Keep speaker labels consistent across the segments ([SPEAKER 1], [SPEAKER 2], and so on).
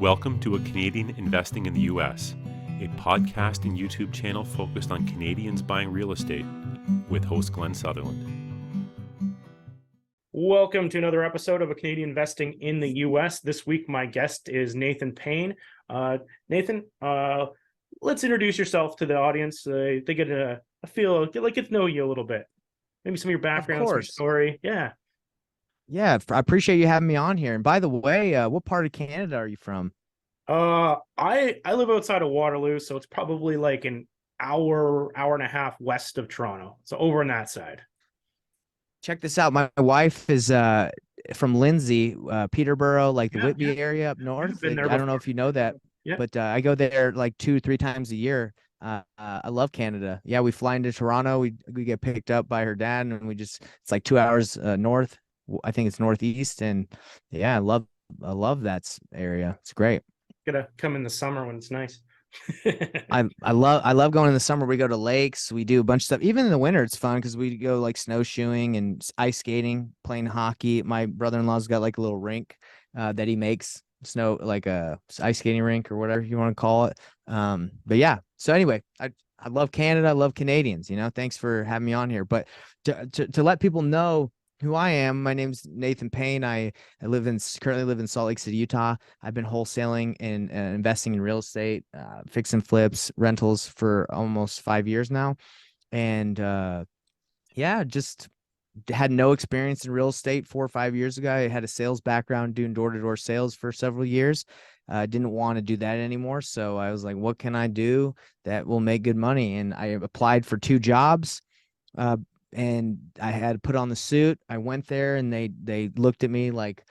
[SPEAKER 1] Welcome to A Canadian Investing in the U.S., a podcast and YouTube channel focused on Canadians buying real estate with host Glenn Sutherland.
[SPEAKER 2] Welcome to another episode of A Canadian Investing in the U.S. This week, my guest is Nathan Payne. Nathan, let's introduce yourself to the audience. They get a feel, get to know you a little bit. Maybe some of your background, some story.
[SPEAKER 3] Yeah, I appreciate you having me on here. And by the way, what part of Canada are you from?
[SPEAKER 2] I live outside of Waterloo, so it's probably like an hour and a half west of Toronto. So over on that side.
[SPEAKER 3] Check this out. My wife is from Lindsay, Peterborough, like the Whitby area up north. I don't know if you know that, but I go there like 2-3 times a year. I love Canada. Yeah, we fly into Toronto. We get picked up by her dad, and it's like 2 hours north. I think it's northeast, and yeah, I love that area. It's great.
[SPEAKER 2] Gotta come in the summer when it's nice.
[SPEAKER 3] I love going in the summer. We go to lakes, we do a bunch of stuff. Even in the winter, it's fun because we go like snowshoeing and ice skating, playing hockey. My brother-in-law's got like a little rink that he makes like a ice skating rink or whatever you want to call it. But yeah, so anyway, I love Canada. I love Canadians. Thanks for having me on here. But to let people know who I am, my name's Nathan Payne. I currently live in Salt Lake City, Utah. I've been wholesaling and investing in real estate, fix and flips, rentals for almost 5 years now. And just had no experience in real estate 4 or 5 years ago. I had a sales background doing door-to-door sales for several years. Didn't want to do that anymore. So I was like, what can I do that will make good money? And I applied for 2 jobs. And I had put on the suit. I went there and they looked at me like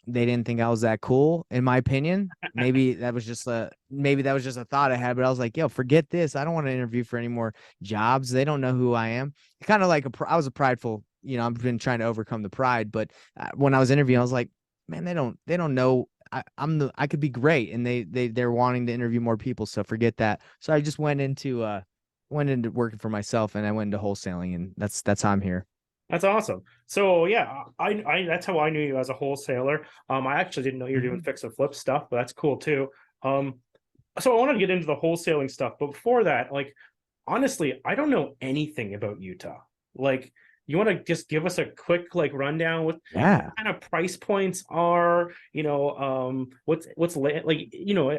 [SPEAKER 3] they didn't think I was that cool, in my opinion. Maybe that was just a thought I had, but I was like, yo, forget this. I don't want to interview for any more jobs. They don't know who I am. Kind of like I was a prideful, I've been trying to overcome the pride, but when I was interviewing, I was like, man, they don't know I could be great. And they're wanting to interview more people. So forget that. So I just went into working for myself, and I went into wholesaling, and that's how I'm here.
[SPEAKER 2] That's awesome. So yeah, I that's how I knew you as a wholesaler. I actually didn't know you were doing fix and flip stuff, but that's cool too. So I wanted to get into the wholesaling stuff, but before that, like, honestly, I don't know anything about Utah. Like, you want to just give us a quick rundown what kind of price points are, what's like,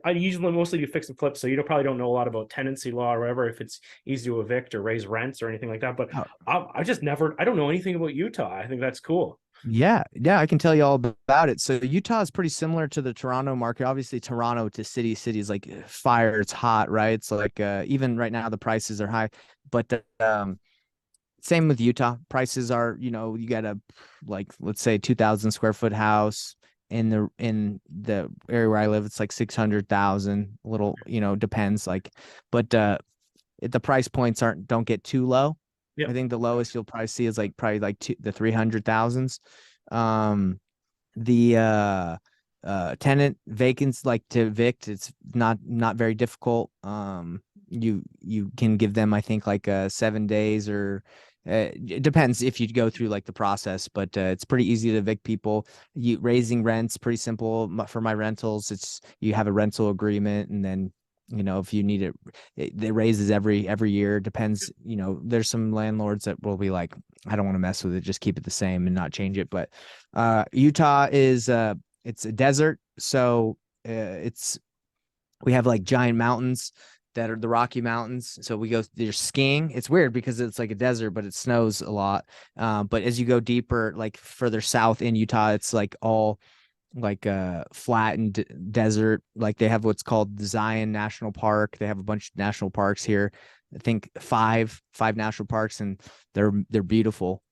[SPEAKER 2] I usually mostly do fix and flip, so you probably don't know a lot about tenancy law or whatever, if it's easy to evict or raise rents or anything like that. But I don't know anything about Utah. I think that's cool.
[SPEAKER 3] Yeah, I can tell you all about it. So Utah is pretty similar to the Toronto market. Obviously, Toronto to city is like fire. It's hot, right? It's like even right now the prices are high, but same with Utah. Prices are, you got a, like, let's say 2,000 square foot house in the area where I live. It's like 600,000, a little, depends, like, but the price points don't get too low. Yep. I think the lowest you'll probably see is probably the 300,000s. The tenant vacants, like, to evict, it's not very difficult. You can give them, I think, like 7 days, or it depends if you go through like the process, but it's pretty easy to evict people. Raising rents, pretty simple. For my rentals, you have a rental agreement, and then if you need it raises every year. Depends. There's some landlords that will be like, I don't want to mess with it, just keep it the same and not change it. But Utah is it's a desert, so we have like giant mountains that are the Rocky Mountains. So there's skiing. It's weird because it's like a desert, but it snows a lot. But as you go deeper, like further south in Utah, it's like all like flat and desert. Like they have what's called the Zion National Park. They have a bunch of national parks here. I think five national parks, and they're beautiful.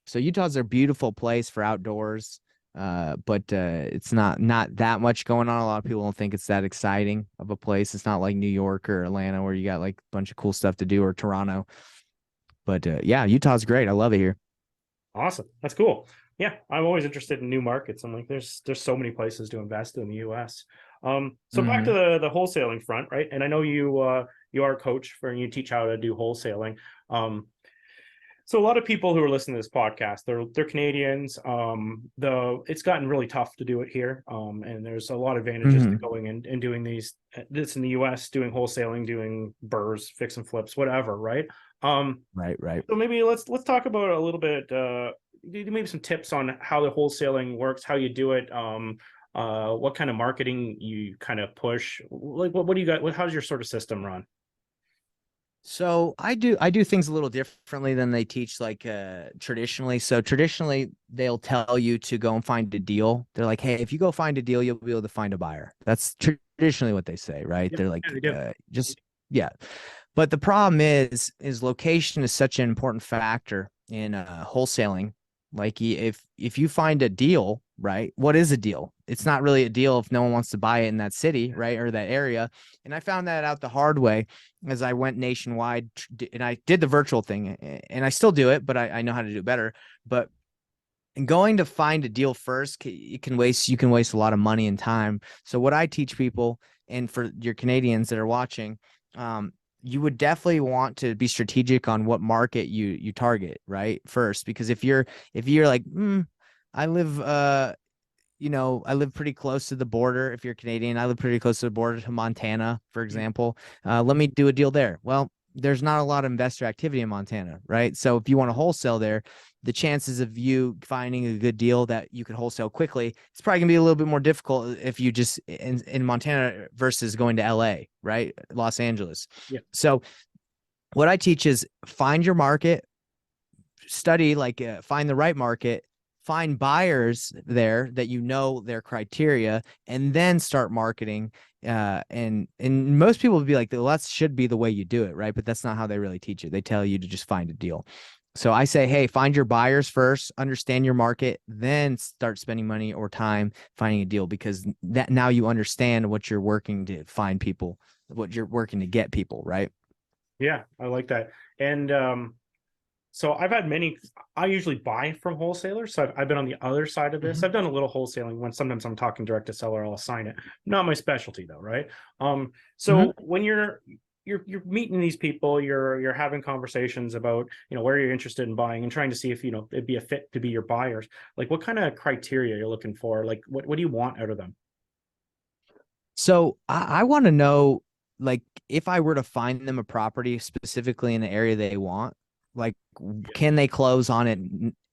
[SPEAKER 3] So Utah's a beautiful place for outdoors. But it's not that much going on. A lot of people don't think it's that exciting of a place. It's not like New York or Atlanta where you got like a bunch of cool stuff to do, or Toronto. But yeah, Utah's great. I love it here.
[SPEAKER 2] Awesome. That's cool. Yeah, I'm always interested in new markets. I'm like, there's so many places to invest in the US. So back to the wholesaling front, right? And I know you are a coach and you teach how to do wholesaling. So a lot of people who are listening to this podcast, they're Canadians. It's gotten really tough to do it here. And there's a lot of advantages to going and doing this in the US, doing wholesaling, doing burrs, fix and flips, whatever, right?
[SPEAKER 3] Right.
[SPEAKER 2] So maybe let's talk about a little bit, maybe some tips on how the wholesaling works, how you do it, what kind of marketing you kind of push. Like what do you got? How's your sort of system run?
[SPEAKER 3] So I do things a little differently than they teach like traditionally. So traditionally they'll tell you to go and find a deal. They're like, hey, if you go find a deal, you'll be able to fiend a buyer. That's traditionally what they say, right?
[SPEAKER 2] Yeah,
[SPEAKER 3] They're like,
[SPEAKER 2] they do.
[SPEAKER 3] yeah. But the problem is location is such an important factor in wholesaling. Like if you find a deal, right? What is a deal? It's not really a deal if no one wants to buy it in that city, right? Or that area. And I found that out the hard way as I went nationwide and I did the virtual thing and I still do it, but I know how to do it better. But going to find a deal first, you can waste a lot of money and time. So what I teach people, and for your Canadians that are watching, you would definitely want to be strategic on what market you target, right? First, because if you're like, I live I live pretty close to the border. If you're Canadian, I live pretty close to the border to Montana, for example. Let me do a deal there. Well, there's not a lot of investor activity in Montana, right? So if you want to wholesale there, the chances of you finding a good deal that you could wholesale quickly, it's probably gonna be a little bit more difficult if you just in Montana versus going to LA, right? Los Angeles.
[SPEAKER 2] Yeah.
[SPEAKER 3] So what I teach is find your market, study, like find the right market, find buyers there that their criteria, and then start marketing. And most people would be like, well, that should be the way you do it, right? But that's not how they really teach it. They tell you to just find a deal. So I say, hey, find your buyers first, understand your market, then start spending money or time finding a deal, because that now you understand what you're working to find people, what you're working to get people, right?
[SPEAKER 2] Yeah, I like that. And so I usually buy from wholesalers. So I've been on the other side of this. I've done a little wholesaling when sometimes I'm talking direct to seller, I'll assign it. Not my specialty though, right? So when you're meeting these people, you're having conversations about, where you're interested in buying and trying to see if, it'd be a fit to be your buyers. Like what kind of criteria you're looking for? Like what do you want out of them?
[SPEAKER 3] So I want to know, like, if I were to find them a property specifically in the area they want, like, can they close on it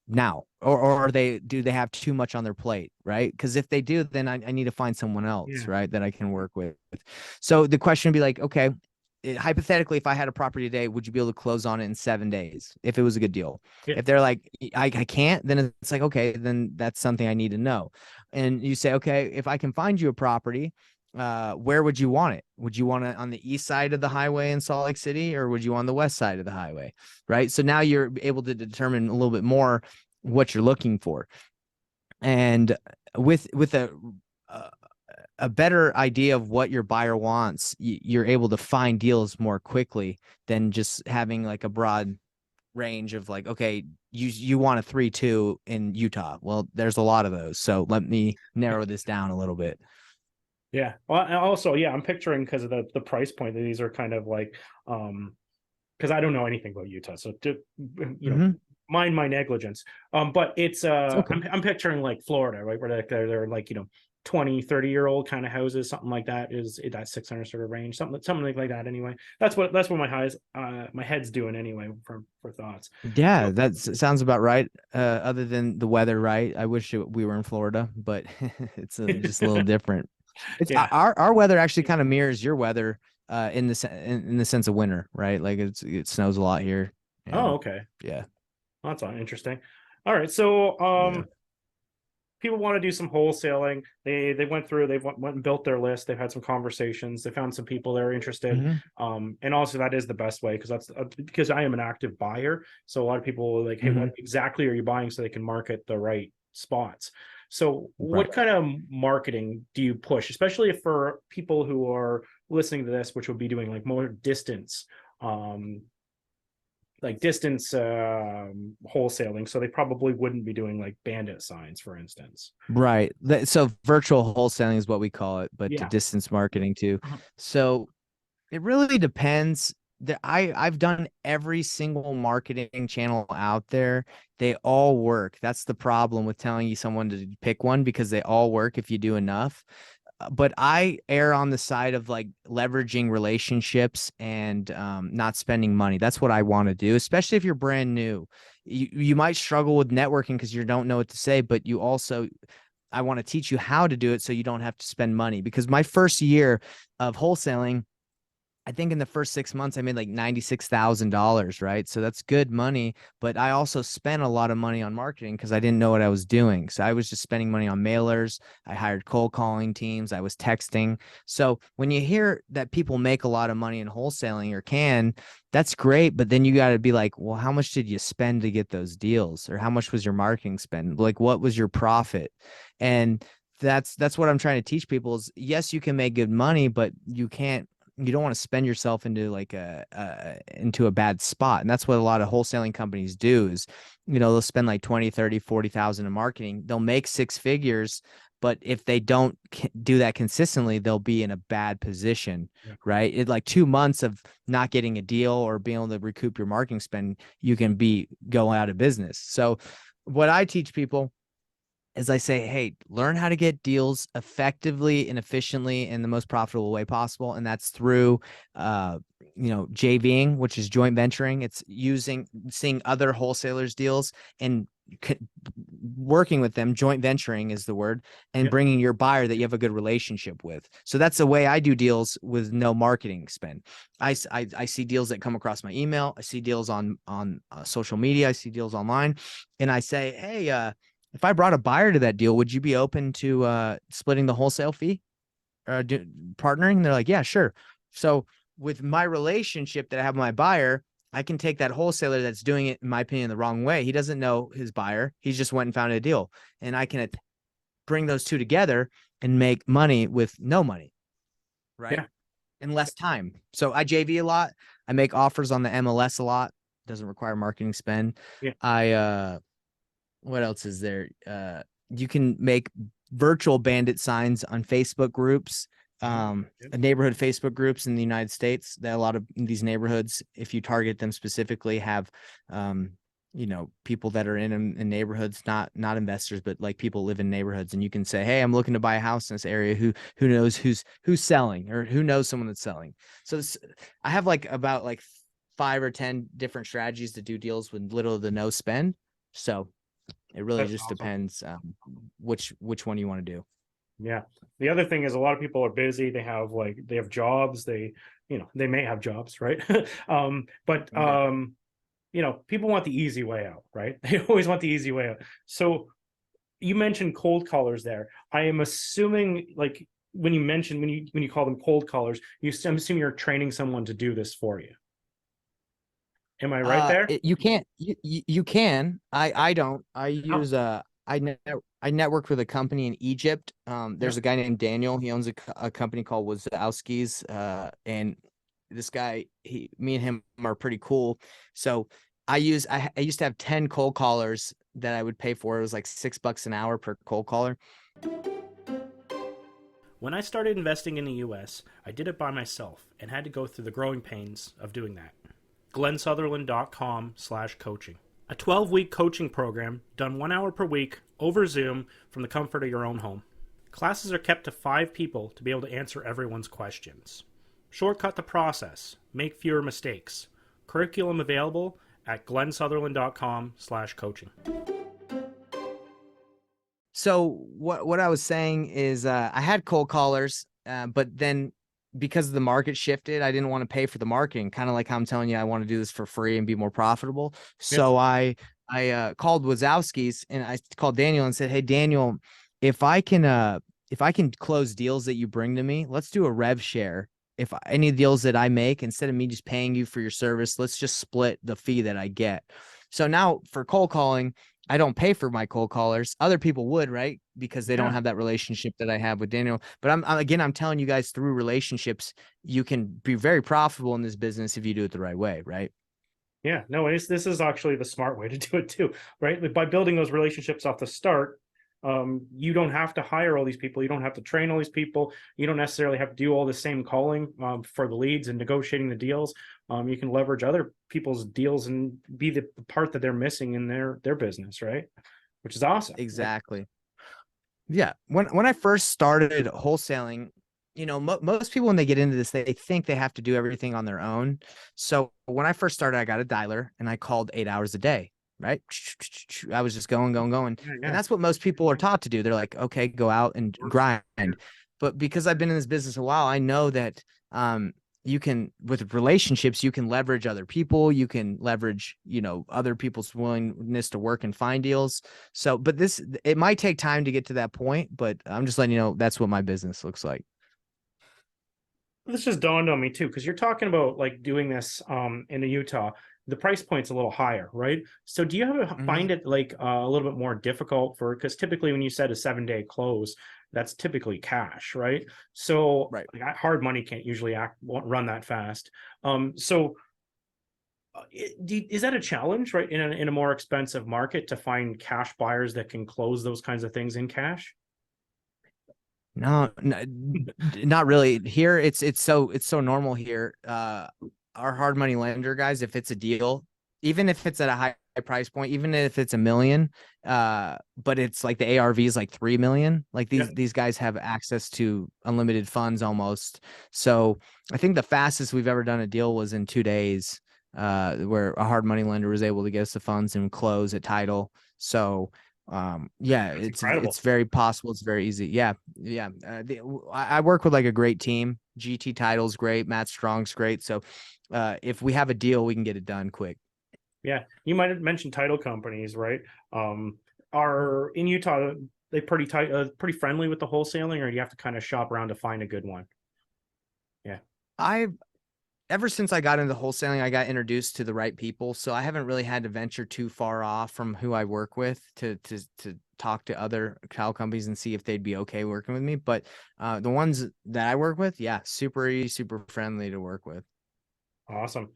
[SPEAKER 3] now, or do they have too much on their plate, right? Because if they do, then I need to find someone else, right, that I can work with. So the question would be like, okay, hypothetically, if I had a property today, would you be able to close on it in 7 days if it was a good deal?
[SPEAKER 2] Yeah.
[SPEAKER 3] If they're like, I can't, then it's like, okay, then that's something I need to know. And you say, okay, if I can find you a property, where would you want it? Would you want it on the east side of the highway in Salt Lake City, or would you want the west side of the highway? Right. So now you're able to determine a little bit more what you're looking for. And with a better idea of what your buyer wants, you're able to find deals more quickly than just having like a broad range of like, okay, you want a 3-2 in Utah. Well, there's a lot of those. So let me narrow this down a little bit.
[SPEAKER 2] Yeah. Well, and also, I'm picturing, because of the price point, that these are kind of like, because I don't know anything about Utah, so mind my negligence. But it's
[SPEAKER 3] okay.
[SPEAKER 2] I'm picturing like Florida, right, where they're like 20-30-year-old kind of houses, something like that. Is that 600 sort of range, something like that. Anyway, that's what my head's doing anyway for thoughts.
[SPEAKER 3] Yeah, that sounds about right. Other than the weather, right? I wish we were in Florida, but it's just a little different. It's our weather actually kind of mirrors your weather in the sense of winter, right? Like it snows a lot here.
[SPEAKER 2] Oh, okay.
[SPEAKER 3] Yeah.
[SPEAKER 2] Well, that's interesting. All right, so people want to do some wholesaling. They went and built their list. They've had some conversations. They found some people that are interested. And also that is the best way, because I am an active buyer. So a lot of people are like, hey, what exactly are you buying, so they can market the right spots. So what kind of marketing do you push, especially for people who are listening to this, which will be doing like more distance, wholesaling, so they probably wouldn't be doing like bandit signs, for instance.
[SPEAKER 3] Right. So virtual wholesaling is what we call it, but to distance marketing too. So it really depends. I've done every single marketing channel out there. They all work. That's the problem with telling you someone to pick one, because they all work if you do enough. But I err on the side of like leveraging relationships and not spending money. That's what I want to do, especially if you're brand new. You might struggle with networking because you don't know what to say, but you also, I want to teach you how to do it so you don't have to spend money. Because my first year of wholesaling, I think in the first 6 months, I made like $96,000, right? So that's good money. But I also spent a lot of money on marketing because I didn't know what I was doing. So I was just spending money on mailers. I hired cold calling teams. I was texting. So when you hear that people make a lot of money in wholesaling or can, that's great. But then you got to be like, well, how much did you spend to get those deals? Or how much was your marketing spend? Like, what was your profit? And that's what I'm trying to teach people is, yes, you can make good money, but you don't want to spend yourself into like into a bad spot. And that's what a lot of wholesaling companies do is, they'll spend like 20, 30, 40,000 in marketing. They'll make 6 figures, but if they don't do that consistently, they'll be in a bad position, right? It like 2 months of not getting a deal or being able to recoup your marketing spend, you can go out of business. So what I teach people is I say, hey, learn how to get deals effectively and efficiently in the most profitable way possible. And that's through, JVing, which is joint venturing. It's seeing other wholesalers deals and working with them. Joint venturing is the word, and bringing your buyer that you have a good relationship with. So that's the way I do deals with no marketing spend. I see deals that come across my email. I see deals on social media. I see deals online, and I say, hey, if I brought a buyer to that deal, would you be open to splitting the wholesale fee or partnering? And they're like, yeah, sure. So with my relationship that I have with my buyer, I can take that wholesaler that's doing it, in my opinion, the wrong way. He doesn't know his buyer. He's just went and found a deal. And I can bring those two together and make money with no money, right? And less time. So I JV a lot. I make offers on the MLS a lot. Doesn't require marketing spend. What else is there? You can make virtual bandit signs on Facebook groups, neighborhood Facebook groups in the United States. That a lot of these neighborhoods, if you target them specifically, have people that are in neighborhoods, not investors, but like people live in neighborhoods, and you can say, hey, I'm looking to buy a house in this area. Who knows who's selling, or who knows someone that's selling? So I have about 5 or 10 different strategies to do deals with little to no spend. So it really just depends which one you want to do.
[SPEAKER 2] Yeah. The other thing is, a lot of people are busy. They have jobs. They may have jobs, right? But people want the easy way out, right? They always want the easy way out. So you mentioned cold callers there. I am assuming, like, when you call them cold callers, I'm assuming you're training someone to do this for you. Am I right there?
[SPEAKER 3] You can't. You can. I don't. I use I networked with a company in Egypt. There's a guy named Daniel. He owns a company called Wazowski's. And this guy, me and him are pretty cool. So I used to have 10 cold callers that I would pay for. It was like $6 an hour per cold caller.
[SPEAKER 2] When I started investing in the US, I did it by myself and had to go through the growing pains of doing that. GlennSutherland.com/coaching. A 12-week coaching program done 1 hour per week over Zoom from the comfort of your own home. Classes are kept to 5 people to be able to answer everyone's questions. Shortcut the process. Make fewer mistakes. Curriculum available at GlennSutherland.com/coaching.
[SPEAKER 3] So what I was saying is I had cold callers, but then because the market shifted, I didn't want to pay for the marketing, kind of like how I'm telling you, I want to do this for free and be more profitable. So I called Wazowski's, and I called Daniel and said, hey, Daniel, if I can close deals that you bring to me, let's do a rev share. If any deals that I make, instead of me just paying you for your service, let's just split the fee that I get. So now for cold calling, I don't pay for my cold callers. Other people would, right? Because they don't have that relationship that I have with Daniel. But I'm telling you guys, through relationships, you can be very profitable in this business if you do it the right way, right?
[SPEAKER 2] Yeah, no, this is actually the smart way to do it too, right? By building those relationships off the start, You don't have to hire all these people. You don't have to train all these people. You don't necessarily have to do all the same calling for the leads and negotiating the deals. You can leverage other people's deals and be the part that they're missing in their business, right? Which is awesome.
[SPEAKER 3] Exactly. Yeah. When I first started wholesaling, you know, most people, when they get into this, they think they have to do everything on their own. So when I first started, I got a dialer and I called 8 hours a day, right? I was just going.
[SPEAKER 2] Yeah,
[SPEAKER 3] And that's what most people are taught to do. They're like, okay, go out and grind. But because I've been in this business a while, I know that you can, with relationships, you can leverage other people. You can leverage, you know, other people's willingness to work and find deals. So, but it might take time to get to that point, but I'm just letting you know, that's what my business looks like.
[SPEAKER 2] This just dawned on me too, because you're talking about like doing this in Utah. The price point's a little higher, right? So do you find it like a little bit more difficult because typically when you said a 7-day close, that's typically cash, right? So
[SPEAKER 3] Right.
[SPEAKER 2] like, hard money can't usually won't run that fast. So is that a challenge, right? In a more expensive market to find cash buyers that can close those kinds of things in cash?
[SPEAKER 3] No, not really. Here, it's so normal here. Our hard money lender guys, if it's a deal, even if it's at a high price point, even if it's $1 million, but it's like the ARV is like 3 million. Like these guys have access to unlimited funds almost. So I think the fastest we've ever done a deal was in 2 days, where a hard money lender was able to get us the funds and close at title. So yeah, it's very possible. It's very easy. Yeah. I work with like a great team. GT Title's great. Matt Strong's great. So if we have a deal, we can get it done quick.
[SPEAKER 2] Yeah, you might have mentioned title companies, right? Are in Utah they pretty pretty friendly with the wholesaling, or do you have to kind of shop around to find a good one? Yeah,
[SPEAKER 3] Ever since I got into wholesaling, I got introduced to the right people. So I haven't really had to venture too far off from who I work with to talk to other title companies and see if they'd be okay working with me. But the ones that I work with, yeah, super easy, super friendly to work with.
[SPEAKER 2] awesome.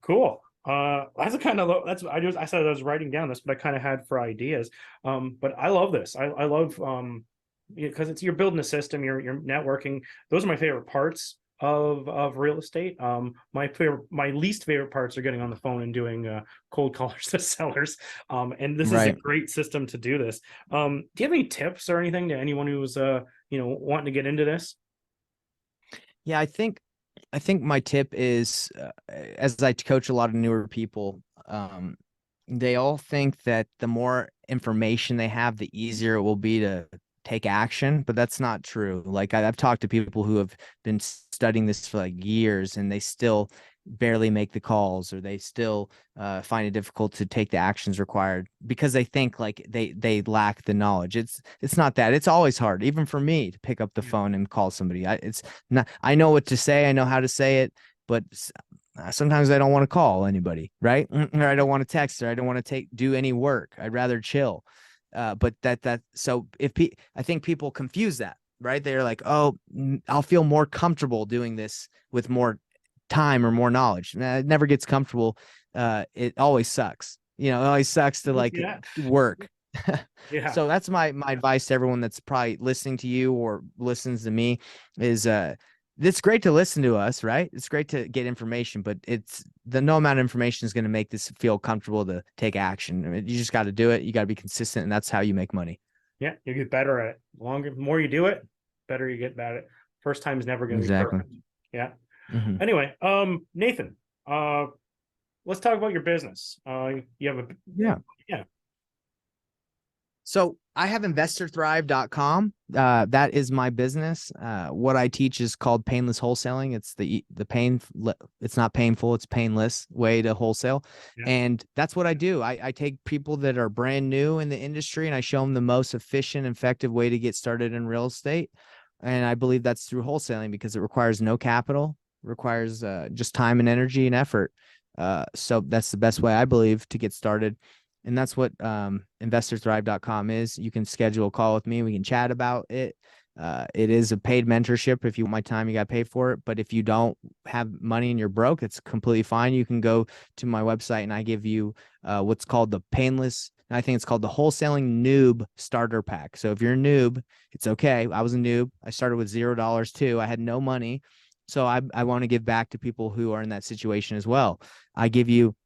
[SPEAKER 2] Cool. That's a kind of I said I was writing down this, but I kind of had for ideas. But I love this. I love because you're building a system, you're networking. Those are my favorite parts of real estate. My least favorite parts are getting on the phone and doing cold callers to sellers. And this is a great system to do this. Do you have any tips or anything to anyone who's wanting to get into this?
[SPEAKER 3] Yeah, I think my tip is, as I coach a lot of newer people, they all think that the more information they have, the easier it will be to take action, but that's not true. Like I've talked to people who have been studying this for like years and they still barely make the calls, or they still find it difficult to take the actions required because they think like they lack the knowledge. It's not that. It's always hard, even for me, to pick up the phone and call somebody. It's not. I know what to say. I know how to say it, but sometimes I don't want to call anybody, right? Or I don't want to text, or I don't want to do any work. I'd rather chill. But so I think people confuse that, right? They're like, oh, I'll feel more comfortable doing this with more time or more knowledge. It never gets comfortable. It always sucks. It always sucks to like work.
[SPEAKER 2] Yeah.
[SPEAKER 3] So that's my advice to everyone that's probably listening to you or listens to me is, it's great to listen to us, right? It's great to get information, but no amount of information is going to make this feel comfortable to take action. I mean, you just got to do it. You got to be consistent, and that's how you make money.
[SPEAKER 2] Yeah, you get better at it. The more you do it, better you get at it. First time is never going to be perfect. Yeah. Mm-hmm. Anyway, Nathan, let's talk about your business. You have
[SPEAKER 3] yeah. So I have investorthrive.com. That is my business. What I teach is called Painless wholesaling. It's it's not painful, it's painless way to wholesale. Yeah. And that's what I do. I take people that are brand new in the industry and I show them the most efficient, effective way to get started in real estate. And I believe that's through wholesaling because it requires no capital, requires just time and energy and effort. So that's the best way, I believe, to get started. And that's what investorthrive.com is. You can schedule a call with me. We can chat about it. It is a paid mentorship. If you want my time, you got to pay for it. But if you don't have money and you're broke, it's completely fine. You can go to my website and I give you what's called the Painless, And I think it's called the Wholesaling Noob Starter Pack. So if you're a noob, it's okay. I was a noob. I started with $0 too. I had no money. So I want to give back to people who are in that situation as well. I give you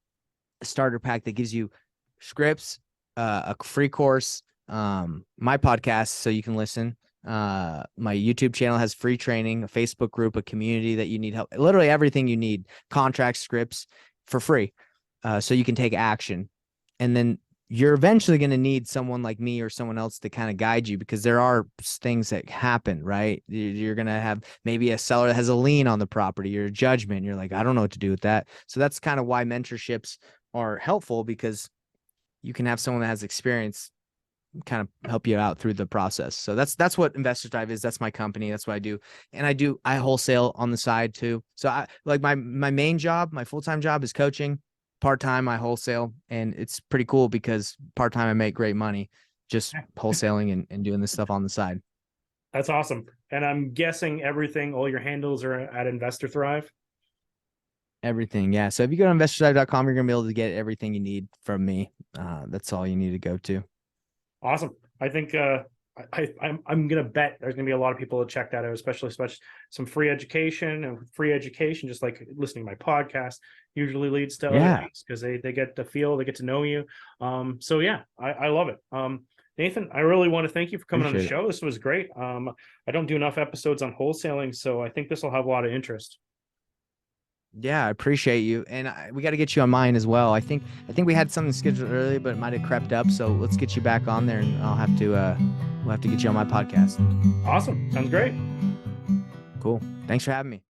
[SPEAKER 3] a starter pack that gives you scripts, a free course, my podcast so you can listen. My YouTube channel has free training, a Facebook group, a community that you need help, literally everything you need, contracts, scripts for free. So you can take action. And then you're eventually going to need someone like me or someone else to kind of guide you, because there are things that happen, right? You're going to have maybe a seller that has a lien on the property, or a judgment. You're like, I don't know what to do with that. So that's kind of why mentorships are helpful, because you can have someone that has experience kind of help you out through the process. So that's what Investors Drive is. That's my company. That's what I do. And I wholesale on the side too. So I like my main job, my full-time job is coaching. Part-time I wholesale, and it's pretty cool because part-time I make great money just wholesaling and doing this stuff on the side.
[SPEAKER 2] That's awesome. And I'm guessing all your handles are at Investor Thrive.
[SPEAKER 3] Everything. Yeah. So if you go to investorsdive.com, you're going to be able to get everything you need from me. That's all you need to go to.
[SPEAKER 2] Awesome. I think I'm gonna bet there's gonna be a lot of people to check that out, especially some free education, and free education, just like listening to my podcast, usually leads to other things, because they get to feel, they get to know you. So yeah, I love it. Nathan, I really want to thank you for coming on the show. This was great. I don't do enough episodes on wholesaling, so I think this will have a lot of interest.
[SPEAKER 3] Yeah, I appreciate you. And we got to get you on mine as well. I think we had something scheduled earlier, but it might have crept up. So let's get you back on there, and we'll have to get you on my podcast.
[SPEAKER 2] Awesome. Sounds great.
[SPEAKER 3] Cool. Thanks for having me.